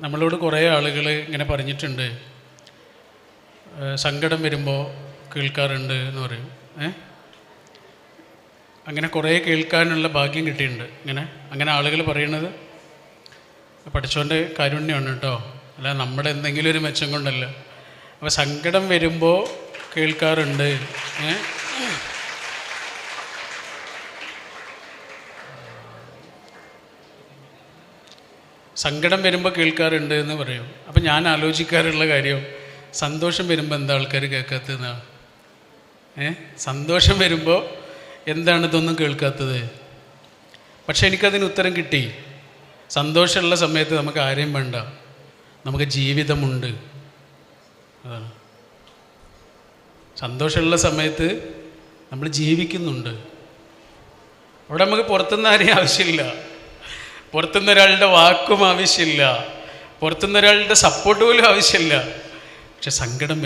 നമ്മളോട് കുറേ ആളുകൾ ഇങ്ങനെ പറഞ്ഞിട്ടുണ്ട്, സങ്കടം വരുമ്പോൾ കേൾക്കാറുണ്ട് എന്ന് പറയും. അങ്ങനെ കുറേ കേൾക്കാനുള്ള ഭാഗ്യം കിട്ടിയിട്ടുണ്ട്. അങ്ങനെ ആളുകൾ പറയണത് പഠിച്ചോൻ്റെ കാരുണ്യമാണ് കേട്ടോ, അല്ല നമ്മുടെ എന്തെങ്കിലും ഒരു മെച്ചം കൊണ്ടല്ല. അപ്പോൾ സങ്കടം വരുമ്പോൾ കേൾക്കാറുണ്ട്. സങ്കടം വരുമ്പോൾ കേൾക്കാറുണ്ട് എന്ന് പറയും. അപ്പം ഞാൻ ആലോചിക്കാറുള്ള കാര്യം, സന്തോഷം വരുമ്പോൾ എന്താ ആൾക്കാർ കേൾക്കാത്തതെന്നാണ്. സന്തോഷം വരുമ്പോൾ എന്താണ് ഇതൊന്നും കേൾക്കാത്തത്? പക്ഷെ എനിക്കതിന് ഉത്തരം കിട്ടി. സന്തോഷമുള്ള സമയത്ത് നമുക്ക് ആരെയും വേണ്ട, നമുക്ക് ജീവിതമുണ്ട്. അതാണ് സന്തോഷമുള്ള സമയത്ത് നമ്മൾ ജീവിക്കുന്നുണ്ട്. അവിടെ നമുക്ക് പുറത്തുനിന്ന് ആരെയും ആവശ്യമില്ല, പുറത്തുനിന്ന് ഒരാളുടെ വാക്കും ആവശ്യമില്ല, പുറത്തുനിന്ന് ഒരാളുടെ സപ്പോർട്ട് പോലും ആവശ്യമില്ല. പക്ഷെ സങ്കടം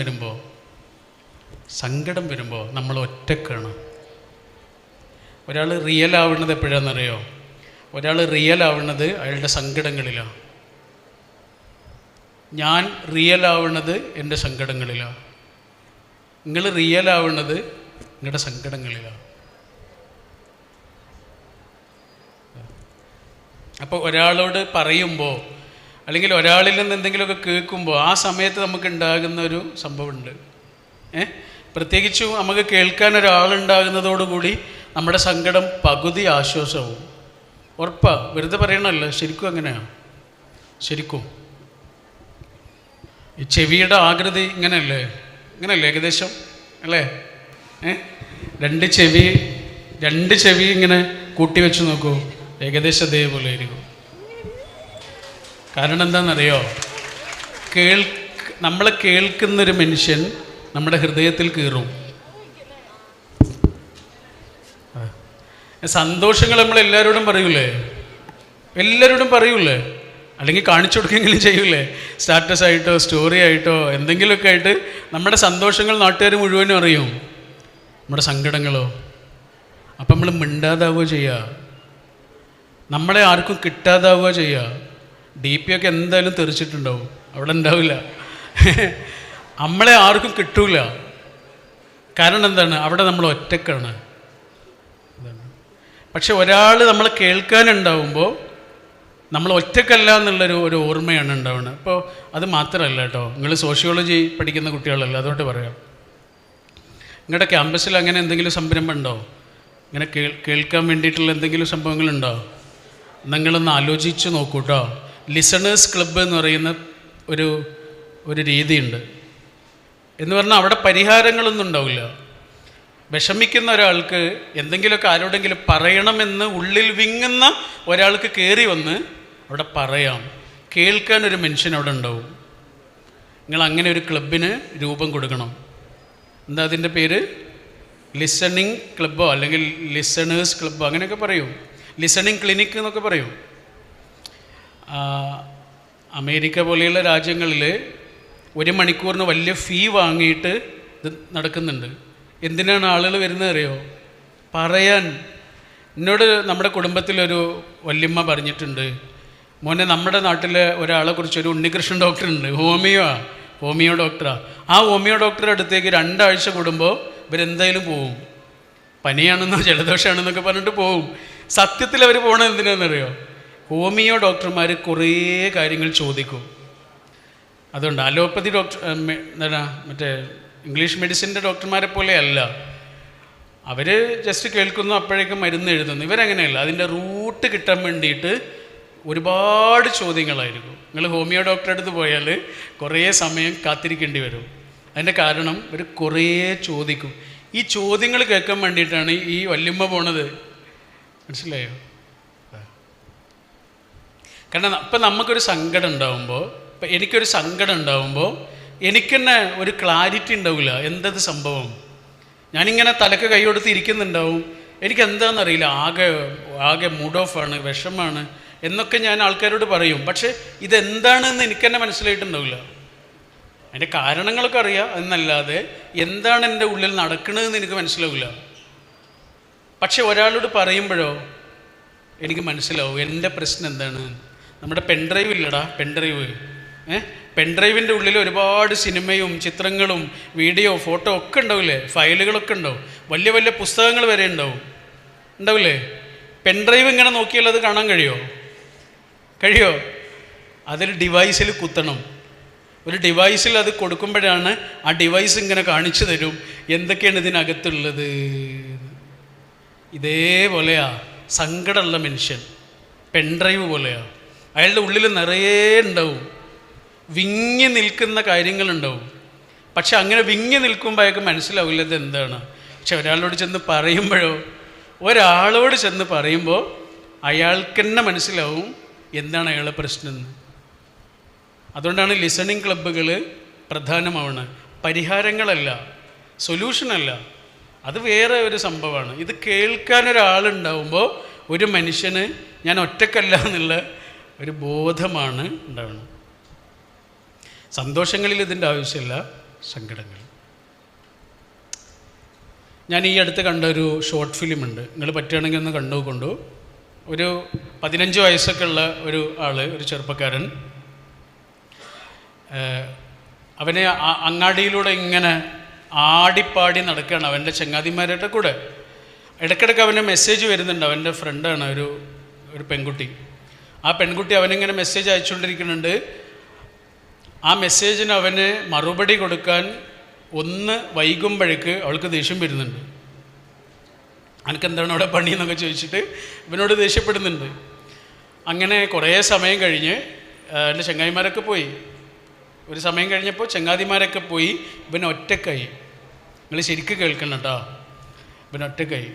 വരുമ്പോൾ നമ്മൾ ഒറ്റക്കാണ്. ഒരാൾ റിയൽ ആവുന്നത് എപ്പോഴാണെന്നറിയോ? ഒരാൾ റിയൽ ആവുന്നത് അയാളുടെ സങ്കടങ്ങളിലാണ്. ഞാൻ റിയൽ ആവുന്നത് എൻ്റെ സങ്കടങ്ങളിലാണ്. നിങ്ങൾ റിയൽ ആവുന്നത് നിങ്ങളുടെ സങ്കടങ്ങളിലാണ്. അപ്പോൾ ഒരാളോട് പറയുമ്പോൾ അല്ലെങ്കിൽ ഒരാളിൽ നിന്ന് എന്തെങ്കിലുമൊക്കെ കേൾക്കുമ്പോൾ ആ സമയത്ത് നമുക്ക് ഉണ്ടാകുന്ന ഒരു സംഭവമുണ്ട്. പ്രത്യേകിച്ചും നമുക്ക് കേൾക്കാൻ ഒരാളുണ്ടാകുന്നതോടുകൂടി നമ്മുടെ സങ്കടം പകുതി ആശ്വാസവും. ഉറപ്പാണ്, വെറുതെ പറയണമല്ലോ, ശരിക്കും അങ്ങനെയാണ്. ശരിക്കും ഈ ചെവിയുടെ ആകൃതി ഇങ്ങനെയല്ലേ ഏകദേശം അല്ലേ? രണ്ട് ചെവി ഇങ്ങനെ കൂട്ടി വെച്ച് നോക്കൂ, ഏകദേശം അതേപോലെ ആയിരിക്കും. കാരണം എന്താണെന്നറിയോ? നമ്മളെ കേൾക്കുന്നൊരു മനുഷ്യൻ നമ്മുടെ ഹൃദയത്തിൽ കയറും. സന്തോഷങ്ങൾ നമ്മൾ എല്ലാവരോടും പറയൂലേ? അല്ലെങ്കിൽ കാണിച്ചു കൊടുക്കെങ്കിലും ചെയ്യൂലേ? സ്റ്റാറ്റസ് ആയിട്ടോ സ്റ്റോറി ആയിട്ടോ എന്തെങ്കിലുമൊക്കെ ആയിട്ട് നമ്മുടെ സന്തോഷങ്ങൾ നാട്ടുകാർ മുഴുവനും അറിയും, നമ്മുടെ സങ്കടങ്ങളോ. അപ്പം നമ്മൾ മിണ്ടാതാവുക ചെയ്യുക, നമ്മളെ ആർക്കും കിട്ടാതാവുക ചെയ്യുക. DP ഒക്കെ എന്തായാലും തെറിച്ചിട്ടുണ്ടാവും, അവിടെ ഉണ്ടാവില്ല. നമ്മളെ ആർക്കും കിട്ടൂല. കാരണം എന്താണ്? അവിടെ നമ്മൾ ഒറ്റക്കാണ്. പക്ഷെ ഒരാൾ നമ്മളെ കേൾക്കാനുണ്ടാവുമ്പോൾ നമ്മൾ ഒറ്റക്കല്ല എന്നുള്ളൊരു ഓർമ്മയാണ് ഉണ്ടാവുന്നത്. അപ്പോൾ അത് മാത്രമല്ല കേട്ടോ, നിങ്ങൾ സോഷ്യോളജി പഠിക്കുന്ന കുട്ടികളല്ല, അതുകൊണ്ട് പറയാം. നിങ്ങളുടെ ക്യാമ്പസിൽ അങ്ങനെ എന്തെങ്കിലും സംരംഭം ഉണ്ടോ? ഇങ്ങനെ കേൾക്കാൻ വേണ്ടിയിട്ടുള്ള എന്തെങ്കിലും സംഭവങ്ങളുണ്ടോ? നിങ്ങളൊന്ന് ആലോചിച്ച് നോക്കൂ കേട്ടോ. ലിസണേഴ്സ് ക്ലബ്ബ് എന്ന് പറയുന്ന ഒരു രീതിയുണ്ട്. എന്ന് പറഞ്ഞാൽ അവിടെ പരിഹാരങ്ങളൊന്നും ഉണ്ടാവില്ല. വിഷമിക്കുന്ന ഒരാൾക്ക് എന്തെങ്കിലുമൊക്കെ ആരോടെങ്കിലും പറയണമെന്ന് ഉള്ളിൽ വിങ്ങുന്ന ഒരാൾക്ക് കയറി വന്ന് അവിടെ പറയാം. കേൾക്കാനൊരു മനുഷ്യൻ അവിടെ ഉണ്ടാവും. നിങ്ങൾ അങ്ങനെ ഒരു ക്ലബിന് രൂപം കൊടുക്കണം. എന്താ അതിൻ്റെ പേര്? ലിസണിങ് ക്ലബ്ബോ അല്ലെങ്കിൽ ലിസണേഴ്സ് ക്ലബ്ബോ അങ്ങനെയൊക്കെ പറയും. ലിസണിങ് ക്ലിനിക്ക് എന്നൊക്കെ പറയും. അമേരിക്ക പോലെയുള്ള രാജ്യങ്ങളിൽ 1 മണിക്കൂറിന് വലിയ ഫീ വാങ്ങിയിട്ട് ഇത് നടക്കുന്നുണ്ട്. എന്തിനാണ് ആളുകൾ വരുന്നത് അറിയോ? പറയാൻ. എന്നോട് നമ്മുടെ കുടുംബത്തിലൊരു വല്യമ്മ പറഞ്ഞിട്ടുണ്ട്, മോനെ നമ്മുടെ നാട്ടിലെ ഒരാളെ കുറിച്ച് ഒരു ഉണ്ണികൃഷ്ണൻ ഡോക്ടറുണ്ട്, ഹോമിയോ ഡോക്ടറാണ്. ആ ഹോമിയോ ഡോക്ടറുടെ അടുത്തേക്ക് 2 ആഴ്ച കൂടുമ്പോൾ ഇവരെന്തായാലും പോവും. പനിയാണെന്നോ ജലദോഷമാണെന്നൊക്കെ പറഞ്ഞിട്ട് പോവും. സത്യത്തിൽ അവർ പോകണത് എന്തിനാണെന്നറിയോ? ഹോമിയോ ഡോക്ടർമാർ കുറേ കാര്യങ്ങൾ ചോദിക്കും. അതുകൊണ്ട് അലോപ്പതി ഡോക്ടർ മറ്റേ ഇംഗ്ലീഷ് മെഡിസിൻ്റെ ഡോക്ടർമാരെ പോലെയല്ല. അവർ ജസ്റ്റ് കേൾക്കുന്നു, അപ്പോഴേക്കും മരുന്ന് എഴുതുന്നു. ഇവരങ്ങനെയല്ല. അതിൻ്റെ റൂട്ട് കിട്ടാൻ വേണ്ടിയിട്ട് ഒരുപാട് ചോദ്യങ്ങളായിരിക്കും. നിങ്ങൾ ഹോമിയോ ഡോക്ടറെ അടുത്ത് പോയാൽ കുറേ സമയം കാത്തിരിക്കേണ്ടി വരും. അതിൻ്റെ കാരണം ഇവർ കുറേ ചോദിക്കും. ഈ ചോദ്യങ്ങൾ കേൾക്കാൻ വേണ്ടിയിട്ടാണ് ഈ വല്യമ്മ പോണത്. മനസ്സിലായോ? കാരണം ഇപ്പം നമുക്കൊരു സങ്കടം ഉണ്ടാകുമ്പോൾ, ഇപ്പം എനിക്കൊരു സങ്കടം ഉണ്ടാകുമ്പോൾ എനിക്ക് തന്നെ ഒരു ക്ലാരിറ്റി ഉണ്ടാവില്ല. എന്തത് സംഭവം? ഞാനിങ്ങനെ തലക്ക് കൈ കൊടുത്ത് ഇരിക്കുന്നുണ്ടാവും. എനിക്കെന്താണെന്നറിയില്ല, ആകെ മൂഡ് ഓഫാണ്, വിഷമാണ് എന്നൊക്കെ ഞാൻ ആൾക്കാരോട് പറയും. പക്ഷേ ഇതെന്താണെന്ന് എനിക്ക് തന്നെ മനസ്സിലായിട്ടുണ്ടാവില്ല. അതിൻ്റെ കാരണങ്ങളൊക്കെ അറിയാം എന്നല്ലാതെ എന്താണ് എൻ്റെ ഉള്ളിൽ നടക്കണതെന്ന് എനിക്ക് മനസ്സിലാവില്ല. പക്ഷെ ഒരാളോട് പറയുമ്പോഴോ എനിക്ക് മനസ്സിലാവും എൻ്റെ പ്രശ്നം എന്താണ്. നമ്മുടെ പെൻഡ്രൈവ് ഇല്ലടാ, പെൻഡ്രൈവ്. പെൻഡ്രൈവിൻ്റെ ഉള്ളിൽ ഒരുപാട് സിനിമയും ചിത്രങ്ങളും വീഡിയോ ഫോട്ടോ ഒക്കെ ഉണ്ടാവില്ലേ, ഫയലുകളൊക്കെ ഉണ്ടാവും, വലിയ വലിയ പുസ്തകങ്ങൾ വരെ ഉണ്ടാവില്ലേ. പെൻഡ്രൈവ് ഇങ്ങനെ നോക്കിയാൽ അത് കാണാൻ കഴിയോ? അതിൽ ഡിവൈസിൽ കുത്തണം. ഒരു ഡിവൈസിൽ അത് കൊടുക്കുമ്പോഴാണ് ആ ഡിവൈസ് ഇങ്ങനെ കാണിച്ചു തരും എന്തൊക്കെയാണ് ഇതിനകത്തുള്ളത്. ഇതേപോലെയാ സങ്കടമുള്ള മനുഷ്യൻ, പെൻഡ്രൈവ് പോലെയാ. അയാളുടെ ഉള്ളിൽ നിറയെ ഉണ്ടാവും, വിങ്ങി നിൽക്കുന്ന കാര്യങ്ങളുണ്ടാവും. പക്ഷെ അങ്ങനെ വിങ്ങി നിൽക്കുമ്പോൾ അയാൾക്ക് മനസ്സിലാവില്ല ഇത് എന്താണ്. പക്ഷെ ഒരാളോട് ചെന്ന് പറയുമ്പോൾ അയാൾക്ക് തന്നെ മനസ്സിലാവും എന്താണ് അയാളുടെ പ്രശ്നം എന്ന്. അതുകൊണ്ടാണ് ലിസണിങ് ക്ലബ്ബുകൾ പ്രധാനമാവുന്നത്. പരിഹാരങ്ങളല്ല, സൊല്യൂഷനല്ല, അത് വേറെ ഒരു സംഭവമാണ്. ഇത് കേൾക്കാനൊരാളുണ്ടാവുമ്പോൾ ഒരു മനുഷ്യന് ഞാൻ ഒറ്റക്കല്ല എന്നുള്ള ഒരു ബോധമാണ് ഉണ്ടാവുന്നത്. സന്തോഷങ്ങളിൽ ഇതിൻ്റെ ആവശ്യമില്ല, സങ്കടങ്ങൾ. ഞാൻ ഈ അടുത്ത് കണ്ട ഒരു ഷോർട്ട് ഫിലിം ഉണ്ട്, നിങ്ങൾ പറ്റുകയാണെങ്കിൽ ഒന്ന് കണ്ടുകൊണ്ടു. ഒരു 15 വയസ്സൊക്കെ ഉള്ള ഒരു ഒരു ചെറുപ്പക്കാരൻ, അവനെ അങ്ങാടിയിലൂടെ ഇങ്ങനെ ആടിപ്പാടി നടക്കുകയാണ് അവൻ്റെ ചങ്ങാതിമാരുടെ കൂടെ. ഇടയ്ക്കിടയ്ക്ക് അവൻ്റെ മെസ്സേജ് വരുന്നുണ്ട്. അവൻ്റെ ഫ്രണ്ടാണ് ഒരു പെൺകുട്ടി. ആ പെൺകുട്ടി അവനിങ്ങനെ മെസ്സേജ് അയച്ചുകൊണ്ടിരിക്കുന്നുണ്ട്. ആ മെസ്സേജിന് അവന് മറുപടി കൊടുക്കാൻ ഒന്ന് വൈകുമ്പോഴേക്ക് അവൾക്ക് ദേഷ്യം വരുന്നുണ്ട്. എനിക്കെന്താണ് അവിടെ പണി എന്നൊക്കെ ചോദിച്ചിട്ട് ഇവനോട് ദേഷ്യപ്പെടുന്നുണ്ട്. അങ്ങനെ കുറേ സമയം കഴിഞ്ഞ് എൻ്റെ ചങ്ങാതിമാരൊക്കെ പോയി. ഒരു സമയം കഴിഞ്ഞപ്പോൾ ചങ്ങാതിമാരൊക്കെ പോയി, ഇവൻ ഒറ്റക്കായി. നിങ്ങൾ ശരിക്കും കേൾക്കണം കേട്ടോ, ഇവൻ ഒറ്റക്കായി.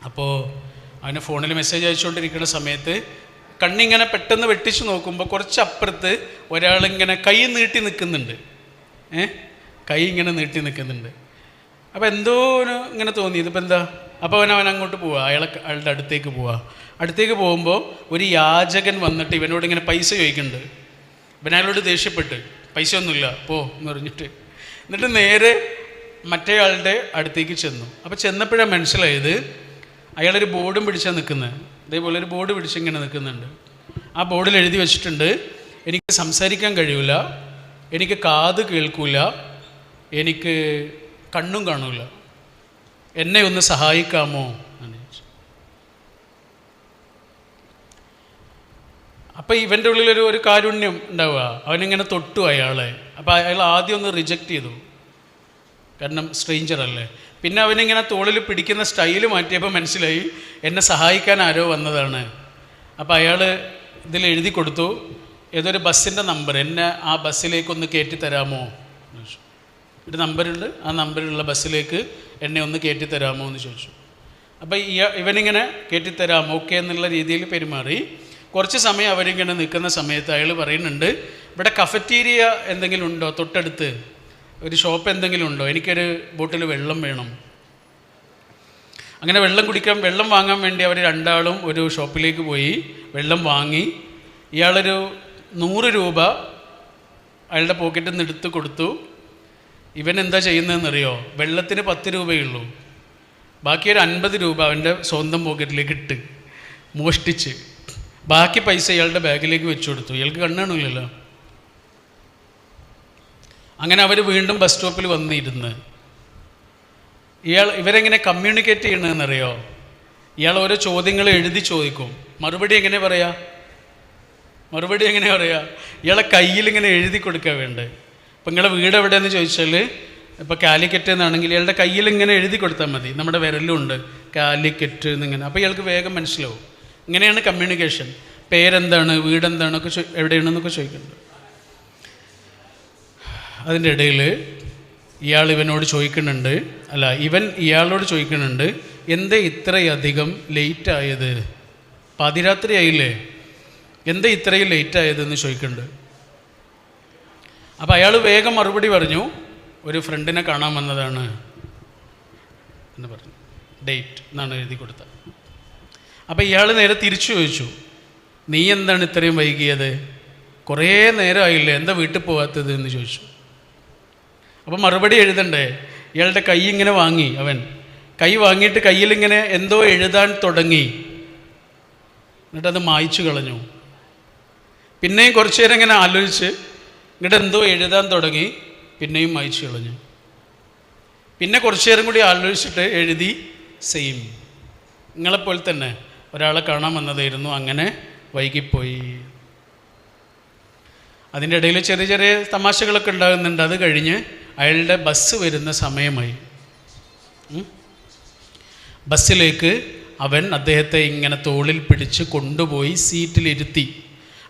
അപ്പോൾ അവന് ഫോണിൽ മെസ്സേജ് അയച്ചുകൊണ്ടിരിക്കുന്ന സമയത്ത് കണ്ണിങ്ങനെ പെട്ടെന്ന് വെട്ടിച്ച് നോക്കുമ്പോൾ കുറച്ചപ്പുറത്ത് ഒരാളിങ്ങനെ കൈ നീട്ടി നിൽക്കുന്നുണ്ട്. കൈ ഇങ്ങനെ നീട്ടി നിൽക്കുന്നുണ്ട്. അപ്പോൾ എന്തോ ഇങ്ങനെ തോന്നി, ഇതിപ്പോൾ എന്താ. അപ്പോൾ അവൻ അങ്ങോട്ട് പോവുക, അയാളുടെ അടുത്തേക്ക് പോകുമ്പോൾ ഒരു യാചകൻ വന്നിട്ട് ഇവനോട് ഇങ്ങനെ പൈസ ചോദിക്കുന്നുണ്ട്. ഇവൻ അയാളോട് ദേഷ്യപ്പെട്ട് പൈസ ഒന്നുമില്ല പോ എന്ന് പറഞ്ഞിട്ട്, എന്നിട്ട് നേരെ മറ്റേ ആളുടെ അടുത്തേക്ക് ചെന്നു. അപ്പോൾ ചെന്നപ്പോഴാണ് മനസ്സിലായത് അയാളൊരു ബോർഡും പിടിച്ചാണ് നിൽക്കുന്നത്. ഇതേപോലെ ഒരു ബോർഡ് പിടിച്ചിങ്ങനെ നിൽക്കുന്നുണ്ട്. ആ ബോർഡിൽ എഴുതി വെച്ചിട്ടുണ്ട്, എനിക്ക് സംസാരിക്കാൻ കഴിയില്ല, എനിക്ക് കാത് കേൾക്കില്ല, എനിക്ക് കണ്ണും കാണൂല, എന്നെ ഒന്ന് സഹായിക്കാമോ എന്ന് ചോദിച്ചു. അപ്പം ഇവൻ്റെ ഉള്ളിലൊരു കാരുണ്യം ഉണ്ടാവുക. അവനിങ്ങനെ തൊട്ടു അയാളെ. അപ്പോൾ അയാൾ ആദ്യം ഒന്ന് റിജക്റ്റ് ചെയ്തു, കാരണം സ്ട്രേഞ്ചർ അല്ലേ. പിന്നെ അവനിങ്ങനെ തോളിൽ പിടിക്കുന്ന സ്റ്റൈല് മാറ്റിയപ്പോൾ മനസ്സിലായി എന്നെ സഹായിക്കാൻ ആരോ വന്നതാണ്. അപ്പോൾ അയാൾ ഇതിൽ എഴുതി കൊടുത്തു, ഏതൊരു ബസ്സിൻ്റെ നമ്പർ, എന്നെ ആ ബസ്സിലേക്കൊന്ന് കയറ്റി തരാമോ എന്ന് ചോദിച്ചു. ഒരു നമ്പറുണ്ട്, ആ നമ്പറിലുള്ള ബസ്സിലേക്ക് എന്നെ ഒന്ന് കയറ്റി തരാമോ എന്ന് ചോദിച്ചു. അപ്പോൾ ഇവനിങ്ങനെ കയറ്റിത്തരാം ഓക്കെ എന്നുള്ള രീതിയിൽ പെരുമാറി. കുറച്ച് സമയം അവരിങ്ങനെ നിൽക്കുന്ന സമയത്ത് അയാൾ പറയുന്നുണ്ട്, ഇവിടെ കഫറ്റീരിയ എന്തെങ്കിലും ഉണ്ടോ, തൊട്ടടുത്ത് ഒരു ഷോപ്പ് എന്തെങ്കിലും ഉണ്ടോ, എനിക്കൊരു ബോട്ടിൽ വെള്ളം വേണം. അങ്ങനെ വെള്ളം വാങ്ങാൻ വേണ്ടി അവർ രണ്ടാളും ഒരു ഷോപ്പിലേക്ക് പോയി വെള്ളം വാങ്ങി. ഇയാളൊരു 100 രൂപ അയാളുടെ പോക്കറ്റിൽ നിന്ന് എടുത്ത് കൊടുത്തു. ഇവൻ എന്താ ചെയ്യുന്നതെന്നറിയോ, വെള്ളത്തിന് 10 രൂപയുള്ളൂ, ബാക്കി ഒരു 50 രൂപ അവൻ്റെ സ്വന്തം പോക്കറ്റിലേക്ക് ഇട്ട് മോഷ്ടിച്ച് ബാക്കി പൈസ ഇയാളുടെ ബാഗിലേക്ക് വെച്ചു കൊടുത്തു. ഇയാൾക്ക് കണ്ണാണില്ലല്ലോ. അങ്ങനെ അവർ വീണ്ടും ബസ് സ്റ്റോപ്പിൽ വന്നിരുന്ന് ഇവരെങ്ങനെ കമ്മ്യൂണിക്കേറ്റ് ചെയ്യണമെന്നറിയോ, ഇയാൾ ഓരോ ചോദ്യങ്ങൾ എഴുതി ചോദിക്കും, മറുപടി എങ്ങനെ പറയാ, ഇയാളെ കയ്യിൽ ഇങ്ങനെ എഴുതി കൊടുക്കാൻ വേണ്ടേ. ഇപ്പം നിങ്ങളെ വീട് എവിടെയെന്ന് ചോദിച്ചാൽ, ഇപ്പോൾ കാലിക്കറ്റ് എന്നാണെങ്കിൽ ഇയാളുടെ കയ്യിൽ ഇങ്ങനെ എഴുതി കൊടുത്താൽ മതി, നമ്മുടെ വിരലുണ്ട് കാലിക്കറ്റ് എന്നിങ്ങനെ. അപ്പോൾ ഇയാൾക്ക് വേഗം മനസ്സിലാവും. ഇങ്ങനെയാണ് കമ്മ്യൂണിക്കേഷൻ. പേരെന്താണ്, വീടെന്താണൊക്കെ എവിടെയാണെന്നൊക്കെ ചോദിക്കുന്നുണ്ട്. അതിൻ്റെ ഇടയിൽ ഇവൻ ഇയാളോട് ചോദിക്കുന്നുണ്ട്, എന്തേ ഇത്രയധികം ലേറ്റായത്, പാതിരാത്രി ആയില്ലേ, എന്തേ ഇത്രയും ലേറ്റായതെന്ന് ചോദിക്കുന്നുണ്ട്. അപ്പോൾ അയാൾ വേഗം മറുപടി പറഞ്ഞു, ഒരു ഫ്രണ്ടിനെ കാണാൻ വന്നതാണ് എന്ന് പറഞ്ഞു. ഡേറ്റ് എന്നാണ് എഴുതി കൊടുത്തത്. അപ്പോൾ ഇയാൾ നേരെ തിരിച്ചു ചോദിച്ചു, നീ എന്താണ് ഇത്രയും വൈകിയത്, കുറേ നേരമായില്ലേ, എന്താ വീട്ടിൽ പോകാത്തത് എന്ന് ചോദിച്ചു. അപ്പോൾ മറുപടി എഴുതണ്ടേ. ഇയാളുടെ കൈ ഇങ്ങനെ വാങ്ങി, അവൻ കൈ വാങ്ങിയിട്ട് കയ്യിലിങ്ങനെ എന്തോ എഴുതാൻ തുടങ്ങി, എന്നിട്ടത് മായ്ച്ചു കളഞ്ഞു. പിന്നെയും കുറച്ച് നേരം ഇങ്ങനെ ആലോചിച്ച് ഇങ്ങോട്ട് എന്തോ എഴുതാൻ തുടങ്ങി, പിന്നെയും വായിച്ചു കളഞ്ഞു. പിന്നെ കുറച്ച് നേരം കൂടി ആലോചിച്ചിട്ട് എഴുതി. സെയിം, നിങ്ങളെപ്പോലെ തന്നെ ഒരാളെ കാണാൻ വന്നതായിരുന്നു, അങ്ങനെ വൈകിപ്പോയി. അതിൻ്റെ ഇടയിൽ ചെറിയ ചെറിയ തമാശകളൊക്കെ ഉണ്ടാകുന്നുണ്ട്. അത് കഴിഞ്ഞ് അയാളുടെ ബസ് വരുന്ന സമയമായി. ബസ്സിലേക്ക് അവൻ അദ്ദേഹത്തെ ഇങ്ങനെ തോളിൽ പിടിച്ച് കൊണ്ടുപോയി സീറ്റിലിരുത്തി.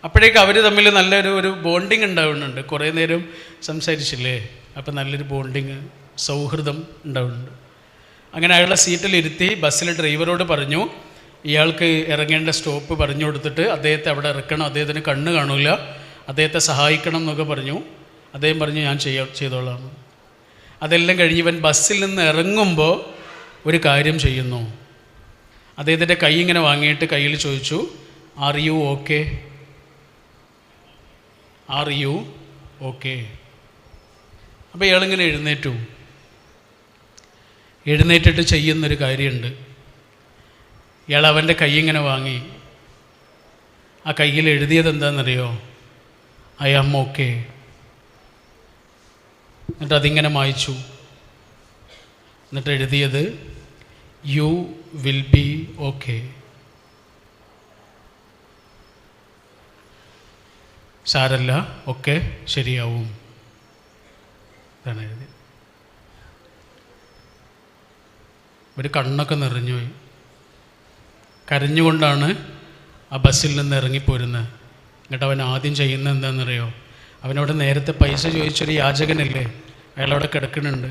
അപ്പോഴേക്കും അവർ തമ്മിൽ നല്ലൊരു ബോണ്ടിങ് ഉണ്ടാവുന്നുണ്ട്. കുറേ നേരം സംസാരിച്ചില്ലേ, അപ്പോൾ നല്ലൊരു ബോണ്ടിങ്, സൗഹൃദം ഉണ്ടാവുന്നുണ്ട്. അങ്ങനെ അയാളെ സീറ്റിലിരുത്തി ബസ്സിലെ ഡ്രൈവറോട് പറഞ്ഞു, ഇയാൾക്ക് ഇറങ്ങേണ്ട സ്റ്റോപ്പ് പറഞ്ഞു കൊടുത്തിട്ട് അദ്ദേഹത്തെ അവിടെ ഇറക്കണം, അദ്ദേഹത്തിന് കണ്ണ് കാണില്ല, അദ്ദേഹത്തെ സഹായിക്കണം എന്നൊക്കെ പറഞ്ഞു. അദ്ദേഹം പറഞ്ഞു ഞാൻ ചെയ്തോളാം. അതെല്ലാം കഴിഞ്ഞ് ഇവൻ ബസ്സിൽ നിന്ന് ഇറങ്ങുമ്പോൾ ഒരു കാര്യം ചെയ്യുന്നു. അദ്ദേഹത്തിൻ്റെ കൈ ഇങ്ങനെ വാങ്ങിയിട്ട് കയ്യിൽ ചോദിച്ചു, are you okay, are you okay. അപ്പോൾ ഇയാളിങ്ങനെ എഴുന്നേറ്റിട്ട് ചെയ്യുന്നൊരു കാര്യമുണ്ട്. ഇയാൾ അവൻ്റെ കൈ ഇങ്ങനെ വാങ്ങി, ആ കയ്യിൽ എഴുതിയത് എന്താണെന്നറിയോ? I am okay. എന്നിട്ട് അതിങ്ങനെ മായ്ച്ചു. എന്നിട്ട് എഴുതിയത് യു വിൽ ബി ഓക്കെ. സാരല്ല, ഒക്കെ ശരിയാവും. ഇതാണ് എഴുതി. ഒരു കണ്ണൊക്കെ നിറഞ്ഞുപോയി. കരഞ്ഞുകൊണ്ടാണ് ആ ബസ്സിൽ നിന്ന് ഇറങ്ങിപ്പോരുന്നത്. എന്നിട്ട് അവൻ ആദ്യം ചെയ്യുന്നത് എന്താണെന്നറിയോ? അവനോട് നേരത്തെ പൈസ ചോദിച്ചൊരു യാചകനല്ലേ, അയാളവിടെ കിടക്കുന്നുണ്ട്.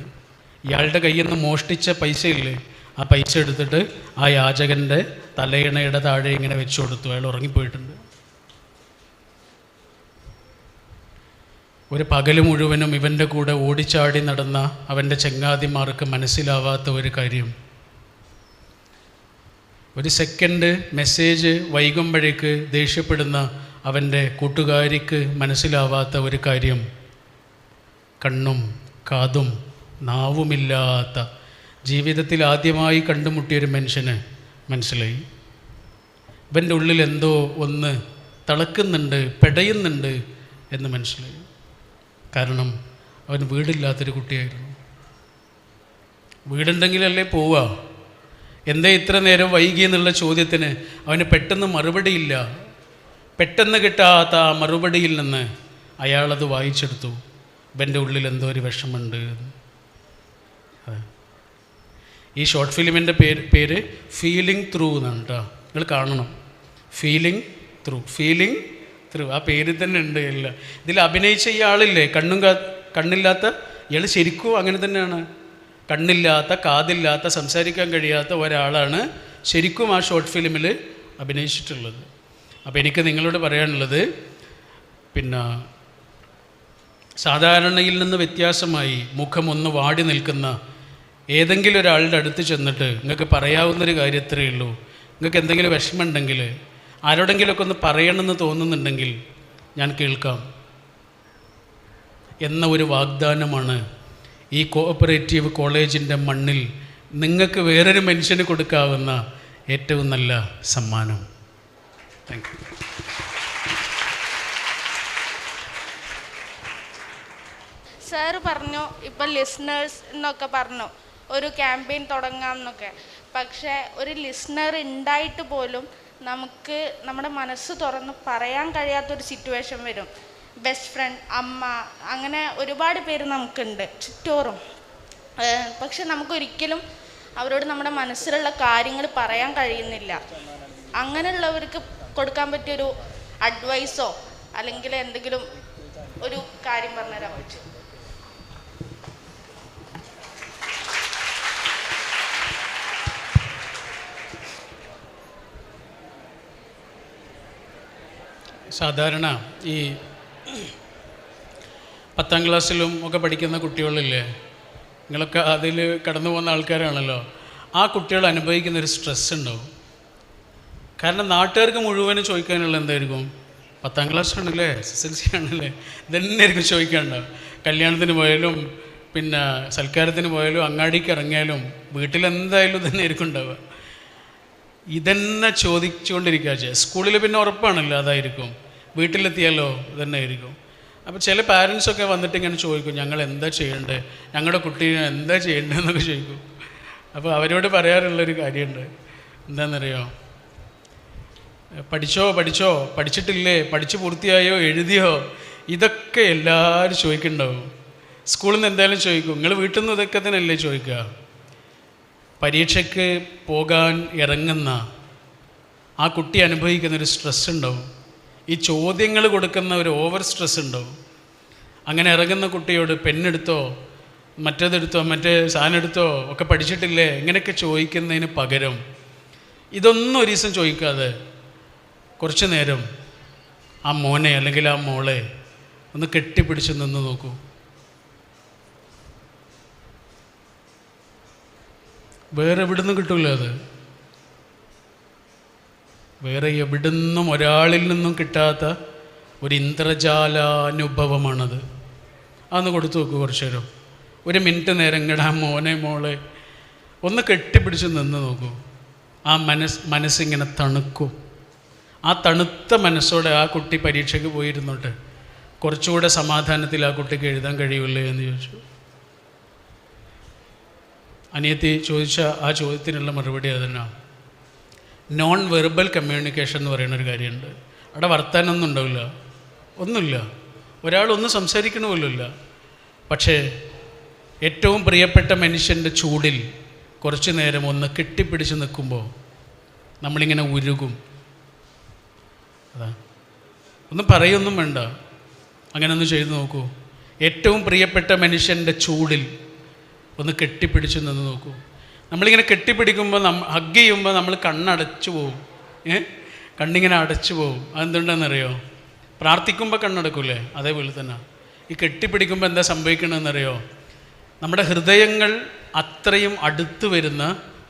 ഇയാളുടെ കയ്യിൽ നിന്ന് മോഷ്ടിച്ച പൈസയില്ലേ, ആ പൈസ എടുത്തിട്ട് ആ യാചകൻ്റെ തലയിണയുടെ താഴെ ഇങ്ങനെ വെച്ചു കൊടുത്തു. അയാൾ ഉറങ്ങിപ്പോയിട്ടുണ്ട്. ഒരു പകൽ മുഴുവനും ഇവൻ്റെ കൂടെ ഓടിച്ചാടി നടന്ന അവൻ്റെ ചങ്ങാതിമാർക്ക് മനസ്സിലാവാത്ത ഒരു കാര്യം, ഒരു സെക്കൻഡ് മെസ്സേജ് വൈകുമ്പോഴേക്ക് ദേഷ്യപ്പെടുന്ന അവൻ്റെ കൂട്ടുകാരിക്ക് മനസ്സിലാവാത്ത ഒരു കാര്യം, കണ്ണും കാതും നാവുമില്ലാത്ത ജീവിതത്തിൽ ആദ്യമായി കണ്ടുമുട്ടിയൊരു മനുഷ്യന് മനസ്സിലായി. ഇവൻ്റെ ഉള്ളിൽ എന്തോ ഒന്ന് തിളക്കുന്നുണ്ട്, പെടയുന്നുണ്ട് എന്ന് മനസ്സിലായി. കാരണം അവൻ വീടില്ലാത്തൊരു കുട്ടിയായിരുന്നു. വീടുണ്ടെങ്കിലല്ലേ പോവുക. എന്തേ ഇത്ര നേരം വൈകി എന്നുള്ള ചോദ്യത്തിന് അവന് പെട്ടെന്ന് മറുപടിയില്ല. പെട്ടെന്ന് കിട്ടാത്ത ആ മറുപടിയിൽ നിന്ന് അയാളത് വായിച്ചെടുത്തു. ഇവൻ്റെ ഉള്ളിൽ എന്തോ ഒരു വിഷമുണ്ട്. ഈ ഷോർട്ട് ഫിലിമിൻ്റെ പേര് ഫീലിംഗ് ത്രൂ എന്നാണ് കേട്ടോ. നിങ്ങൾ കാണണം. ഫീലിംഗ് ത്രൂ ആ പേരിൽ തന്നെ ഉണ്ട്. എല്ലാം ഇതിൽ അഭിനയിച്ച ഈ ആളില്ലേ, കണ്ണില്ലാത്ത ഇയാൾ ശരിക്കും അങ്ങനെ തന്നെയാണ്. കണ്ണില്ലാത്ത, കാതില്ലാത്ത, സംസാരിക്കാൻ കഴിയാത്ത ഒരാളാണ് ശരിക്കും ആ ഷോർട്ട് ഫിലിമിൽ അഭിനയിച്ചിട്ടുള്ളത്. അപ്പോൾ എനിക്ക് നിങ്ങളോട് പറയാനുള്ളത്, പിന്നെ സാധാരണയിൽ നിന്ന് വ്യത്യാസമായി മുഖമൊന്ന് വാടി നിൽക്കുന്ന ഏതെങ്കിലും ഒരാളുടെ അടുത്ത് ചെന്നിട്ട് നിങ്ങൾക്ക് പറയാവുന്നൊരു കാര്യത്രയേ ഉള്ളൂ. നിങ്ങൾക്ക് എന്തെങ്കിലും വിഷമമുണ്ടെങ്കിൽ, ആരോടെങ്കിലുമൊക്കെ ഒന്ന് പറയണമെന്ന് തോന്നുന്നുണ്ടെങ്കിൽ ഞാൻ കേൾക്കാം എന്ന ഒരു വാഗ്ദാനമാണ് ഈ കോഓപ്പറേറ്റീവ് കോളേജിൻ്റെ മണ്ണിൽ നിങ്ങൾക്ക് വേറൊരു മനുഷ്യന് കൊടുക്കാവുന്ന ഏറ്റവും നല്ല സമ്മാനം. Thank you. സാറ് പറഞ്ഞു, ഇപ്പം ലിസ്ണേഴ്സ് എന്നൊക്കെ പറഞ്ഞു ഒരു ക്യാമ്പയിൻ തുടങ്ങാം എന്നൊക്കെ. പക്ഷേ ഒരു ലിസ്ണർ ഉണ്ടായിട്ട് പോലും നമുക്ക് നമ്മുടെ മനസ്സ് തുറന്ന് പറയാൻ കഴിയാത്തൊരു സിറ്റുവേഷൻ വരും. ബെസ്റ്റ് ഫ്രണ്ട്, അമ്മ, അങ്ങനെ ഒരുപാട് പേര് നമുക്കുണ്ട് ചുറ്റോറും. പക്ഷെ നമുക്കൊരിക്കലും അവരോട് നമ്മുടെ മനസ്സിലുള്ള കാര്യങ്ങൾ പറയാൻ കഴിയുന്നില്ല. അങ്ങനെയുള്ളവർക്ക് കൊടുക്കാൻ പറ്റിയൊരു അഡ്വൈസോ അല്ലെങ്കിൽ എന്തെങ്കിലും ഒരു കാര്യം പറഞ്ഞുതരാൻ പറ്റും? സാധാരണ ഈ 10ാം ക്ലാസ്സിലും ഒക്കെ പഠിക്കുന്ന കുട്ടികളില്ലേ, നിങ്ങളൊക്കെ അതിൽ കടന്നു പോകുന്ന ആൾക്കാരാണല്ലോ. ആ കുട്ടികൾ അനുഭവിക്കുന്നൊരു സ്ട്രെസ് ഉണ്ടാവും. കാരണം നാട്ടുകാർക്ക് മുഴുവനും ചോദിക്കാനുള്ള എന്തായിരിക്കും? 10ാം ക്ലാസ് ആണല്ലേ, SSLC ആണല്ലേ, ഇതന്നെയായിരിക്കും ചോദിക്കാനുണ്ടാവും. കല്യാണത്തിന് പോയാലും പിന്നെ സൽക്കാരത്തിന് പോയാലും അങ്ങാടിക്ക് ഇറങ്ങിയാലും വീട്ടിലെന്തായാലും തന്നെയായിരിക്കും ഉണ്ടാവുക. ഇതന്നെ ചോദിച്ചുകൊണ്ടിരിക്കുക. സ്കൂളിൽ പിന്നെ ഉറപ്പാണല്ലോ അതായിരിക്കും. വീട്ടിലെത്തിയാലോ ഇതന്നെ ആയിരിക്കും. അപ്പോൾ ചില പാരൻസൊക്കെ വന്നിട്ട് ഇങ്ങനെ ചോദിക്കും, ഞങ്ങൾ എന്താ ചെയ്യേണ്ടത്, ഞങ്ങളുടെ കുട്ടീനെ എന്താ ചെയ്യേണ്ടതെന്നൊക്കെ ചോദിക്കും. അപ്പോൾ അവരോട് പറയാറുള്ളൊരു കാര്യമുണ്ട്, എന്താണെന്നറിയോ, പഠിച്ചോ പഠിച്ചിട്ടില്ലേ, പഠിച്ച് പൂർത്തിയായോ, എഴുതിയോ, ഇതൊക്കെ എല്ലാവരും ചോദിക്കുന്നുണ്ടാവും. സ്കൂളിൽ നിന്ന് എന്തായാലും ചോദിക്കും, നിങ്ങൾ വീട്ടിൽ നിന്ന് ഇതൊക്കെ തന്നെയല്ലേ ചോദിക്കുക. പരീക്ഷയ്ക്ക് പോകാൻ ഇറങ്ങുന്ന ആ കുട്ടി അനുഭവിക്കുന്നൊരു സ്ട്രെസ് ഉണ്ടാവും, ഈ ചോദ്യങ്ങൾ കൊടുക്കുന്ന ഒരു ഓവർ സ്ട്രെസ് ഉണ്ടാവും. അങ്ങനെ ഇറങ്ങുന്ന കുട്ടിയോട് പെണ്ണെടുത്തോ മറ്റേതെടുത്തോ മറ്റേ സാധനം എടുത്തോ ഒക്കെ പഠിച്ചിട്ടില്ലേ ഇങ്ങനെയൊക്കെ ചോദിക്കുന്നതിന് പകരം ഇതൊന്നും ഒരു ദിവസം ചോദിക്കാതെ കുറച്ച് നേരം ആ മോനെ അല്ലെങ്കിൽ ആ മോളെ ഒന്ന് കെട്ടിപ്പിടിച്ച് നിന്ന് നോക്കൂ. വേറെ എവിടുന്നും കിട്ടില്ല അത്. വേറെ എവിടുന്നും ഒരാളിൽ നിന്നും കിട്ടാത്ത ഒരു ഇന്ദ്രജാലാനുഭവമാണത്. അതൊന്ന് കൊടുത്തു നോക്കൂ കുറച്ച് നേരം, ഒരു മിനിറ്റ് നേരം ഇങ്ങടെ ആ മോനെ മോളെ ഒന്ന് കെട്ടിപ്പിടിച്ച് നിന്ന് നോക്കൂ. ആ മനസ്സിങ്ങനെ തണുക്കും. ആ തണുത്ത മനസ്സോടെ ആ കുട്ടി പരീക്ഷയ്ക്ക് പോയിരുന്നോട്ട് കുറച്ചുകൂടെ സമാധാനത്തിൽ ആ കുട്ടിക്ക് എഴുതാൻ കഴിയില്ലേ എന്ന് ചോദിച്ചു. അനിയത്തി ചോദിച്ച ആ ചോദ്യത്തിനുള്ള മറുപടി അതന്നെയാണ്. നോൺ വെർബൽ കമ്മ്യൂണിക്കേഷൻ എന്ന് പറയുന്നൊരു കാര്യമുണ്ട്. അവിടെ വർത്താനൊന്നും ഉണ്ടാവില്ല, ഒന്നുമില്ല, ഒരാളൊന്നും സംസാരിക്കണമല്ലോ. പക്ഷേ ഏറ്റവും പ്രിയപ്പെട്ട മനുഷ്യൻ്റെ ചൂടിൽ കുറച്ച് നേരം ഒന്ന് കെട്ടിപ്പിടിച്ച് നിൽക്കുമ്പോൾ നമ്മളിങ്ങനെ ഉരുകും. അതാ, ഒന്നും പറയൊന്നും വേണ്ട, അങ്ങനെ ഒന്ന് ചെയ്തു നോക്കൂ. ഏറ്റവും പ്രിയപ്പെട്ട മനുഷ്യൻ്റെ ചൂടിൽ ഒന്ന് കെട്ടിപ്പിടിച്ച് നിന്ന് നോക്കൂ. നമ്മളിങ്ങനെ കെട്ടിപ്പിടിക്കുമ്പോൾ ഹഗ് ചെയ്യുമ്പോൾ നമ്മൾ കണ്ണടച്ചു പോവും. കണ്ണിങ്ങനെ അടച്ചു പോവും. അതെന്തുണ്ടെന്നറിയോ? പ്രാർത്ഥിക്കുമ്പോൾ കണ്ണടക്കൂലേ, അതേപോലെ തന്നെ ഈ കെട്ടിപ്പിടിക്കുമ്പോൾ എന്താ സംഭവിക്കണമെന്നറിയോ? നമ്മുടെ ഹൃദയങ്ങൾ അത്രയും അടുത്ത് വരുന്ന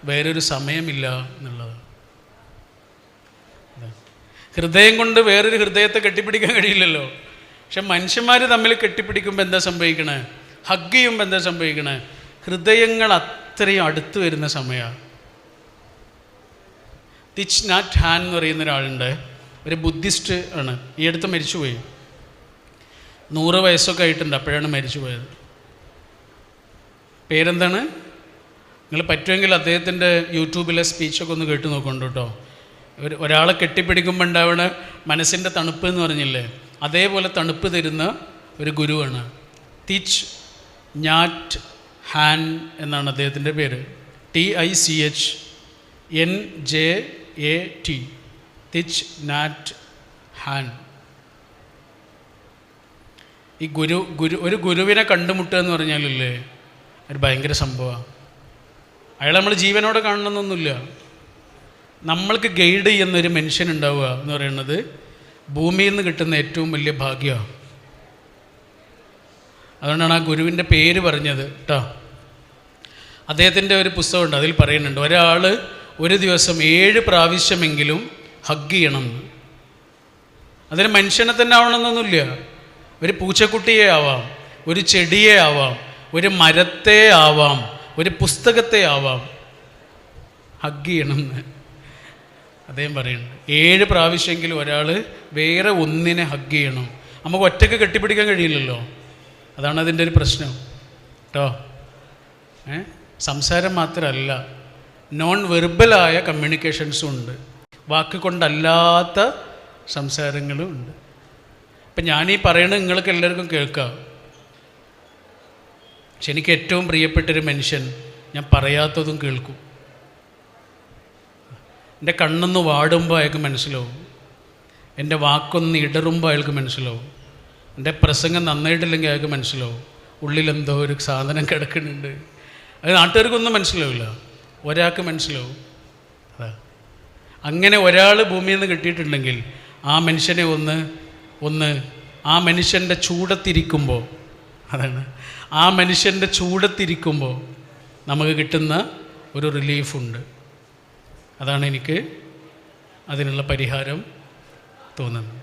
വേറൊരു സമയമില്ല എന്നുള്ളത്. ഹൃദയം കൊണ്ട് വേറൊരു ഹൃദയത്തെ കെട്ടിപ്പിടിക്കാൻ കഴിയില്ലല്ലോ. പക്ഷെ മനുഷ്യന്മാർ തമ്മിൽ കെട്ടിപ്പിടിക്കുമ്പോൾ എന്താ സംഭവിക്കണേ? ഹഗ് ചെയ്യുമ്പോൾ എന്താ സംഭവിക്കണേ? ഹൃദയങ്ങൾ അത്രയും അടുത്ത് വരുന്ന സമയമാണ്. തിച്ച് നാറ്റ് ഹാൻ എന്ന് പറയുന്ന ഒരാളുണ്ട്, ഒരു ബുദ്ധിസ്റ്റ് ആണ്. ഈ അടുത്ത് മരിച്ചുപോയി, 100 വയസ്സൊക്കെ ആയിട്ടുണ്ട്, അപ്പോഴാണ് മരിച്ചു പോയത്. പേരെന്താണ്? നിങ്ങൾ പറ്റുമെങ്കിൽ അദ്ദേഹത്തിൻ്റെ യൂട്യൂബിലെ സ്പീച്ചൊക്കെ ഒന്ന് കേട്ട് നോക്കുന്നുണ്ട് കേട്ടോ. ഒരാളെ കെട്ടിപ്പിടിക്കുമ്പോൾ ഉണ്ടാവുന്ന മനസ്സിൻ്റെ തണുപ്പ് എന്ന് പറഞ്ഞില്ലേ, അതേപോലെ തണുപ്പ് തരുന്ന ഒരു ഗുരുവാണ്. തിച്ച് നാറ്റ് ഹാൻ എന്നാണ് അദ്ദേഹത്തിൻ്റെ പേര്. TICH NJAT, Thich Nhat Hanh. ഈ ഒരു ഗുരുവിനെ കണ്ടുമുട്ടുക എന്ന് പറഞ്ഞാലില്ലേ, ഒരു ഭയങ്കര സംഭവമാണ്. അയാൾ നമ്മൾ ജീവനോടെ കാണണമെന്നൊന്നുമില്ല. നമ്മൾക്ക് ഗൈഡ് ചെയ്യുന്നൊരു മനുഷ്യനുണ്ടാവുക എന്ന് പറയുന്നത് ഭൂമിയിൽ നിന്ന് കിട്ടുന്ന ഏറ്റവും വലിയ ഭാഗ്യമാണ്. അതുകൊണ്ടാണ് ആ ഗുരുവിൻ്റെ പേര് പറഞ്ഞത് കേട്ടോ. അദ്ദേഹത്തിൻ്റെ ഒരു പുസ്തകമുണ്ട്, അതിൽ പറയുന്നുണ്ട് ഒരാൾ ഒരു ദിവസം 7 പ്രാവശ്യമെങ്കിലും ഹഗ് ചെയ്യണം. അതിന് മനുഷ്യനെ തന്നെ ആവണമെന്നൊന്നുമില്ല. ഒരു പൂച്ചക്കുട്ടിയെ ആവാം, ഒരു ചെടിയെ ആവാം, ഒരു മരത്തെ ആവാം, ഒരു പുസ്തകത്തെ ആവാം. ഹഗ് ചെയ്യണമെന്ന് അദ്ദേഹം പറയുന്നുണ്ട്. 7 പ്രാവശ്യമെങ്കിലും ഒരാൾ വേറെ ഒന്നിനെ ഹഗ് ചെയ്യണം. നമുക്ക് ഒറ്റയ്ക്ക് കെട്ടിപ്പിടിക്കാൻ കഴിയില്ലല്ലോ. അതാണ് അതിൻ്റെ ഒരു പ്രശ്നം കേട്ടോ. സംസാരം മാത്രമല്ല, നോൺ വെർബലായ കമ്മ്യൂണിക്കേഷൻസും ഉണ്ട്, വാക്ക് കൊണ്ടല്ലാത്ത സംസാരങ്ങളും ഉണ്ട്. ഇപ്പം ഞാനീ പറയണത് നിങ്ങൾക്ക് എല്ലാവർക്കും കേൾക്കാം. പക്ഷെ എനിക്ക് ഏറ്റവും പ്രിയപ്പെട്ടൊരു മനുഷ്യൻ ഞാൻ പറയാത്തതും കേൾക്കും. എൻ്റെ കണ്ണൊന്ന് വാടുമ്പോൾ അയാൾക്ക് മനസ്സിലാവും, എൻ്റെ വാക്കൊന്ന് ഇടറുമ്പോൾ അയാൾക്ക് മനസ്സിലാവും, എൻ്റെ പ്രസംഗം നന്നായിട്ടില്ലെങ്കിൽ അയാൾക്ക് മനസ്സിലാവും ഉള്ളിലെന്തോ ഒരു സാധനം കിടക്കുന്നുണ്ട്. അത് നാട്ടുകാർക്കൊന്നും മനസ്സിലാവില്ല, ഒരാൾക്ക് മനസ്സിലാവും. അതാ, അങ്ങനെ ഒരാൾ ഭൂമിയിൽ നിന്ന് കിട്ടിയിട്ടുണ്ടെങ്കിൽ ആ മനുഷ്യനെ ഒന്ന് ആ മനുഷ്യൻ്റെ ചൂടത്തിരിക്കുമ്പോൾ, അതാണ് ആ മനുഷ്യൻ്റെ ചൂടത്തിരിക്കുമ്പോൾ നമുക്ക് കിട്ടുന്ന ഒരു റിലീഫുണ്ട്. അതാണ് എനിക്ക് അതിനുള്ള പരിഹാരം തോന്നുന്നത്.